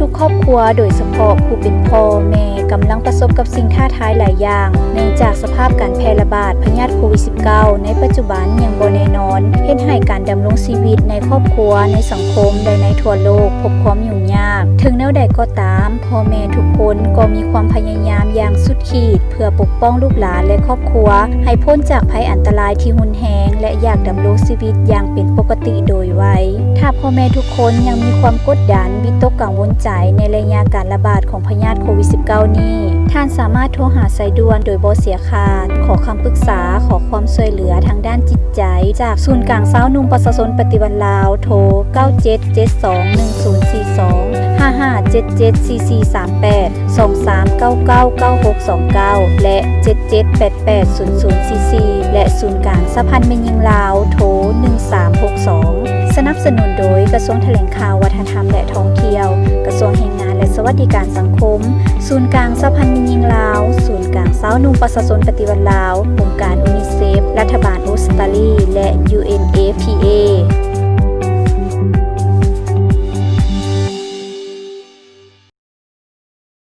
ทุกครอบครัวโดยเฉพาะผู้เป็นพ่อแม่กำลังประสบกับสิ่งท้าทายหลายอย่างเนื่องจากสภาพการแพร่ระบาดพยาธิโควิด -19 ในปัจจุบันยังบ่แน่นอนเฮ็ดให้การดำรงชีวิตในครอบครัวในสังคมและในทั่วโลกพบความยุ่งยากถึงแนวใดก็ตามพ่อแม่ทุกคนก็มีความพยายามอย่างสุดขีดเพื่อปกป้องลูกหลานและครอบครัวให้พ้นจากภัยอันตรายที่รุนแรงและอยากดำรงชีวิตอย่างเป็นปกติโดยไวถ้าพ่อแม่ทุกคนยังมีความกดดันวิตกกังวลใจในระยะการระบาดของพยาธิโควิด -19 นี้ท่านสามารถโทรหาสายด่วนโดยบ่เสียค่าขอคำปรึกษาขอความช่วยเหลือทางด้านจิตใจจากศูนย์กลางสาวนุ่มประชาชนปฏิวัติลาวโทร 97721042 55774438 23999629 และ 77880044 และศูนย์กลางสะพานแม่ยิงลาวโทร 1362 สนับสนุนโดยกระทรวงแถลงข่าววัฒนธรรมและท่องเที่ยวกระทรวงแรงงานและสวัสดิการสังคมศูนย์กลางสะพานแม่ยิงลาวศูนย์กลางสาวนุ่มประชาชนปฏิวัติลาวองค์การUNICEF รัฐบาลออสเตรเลียและ UNFPA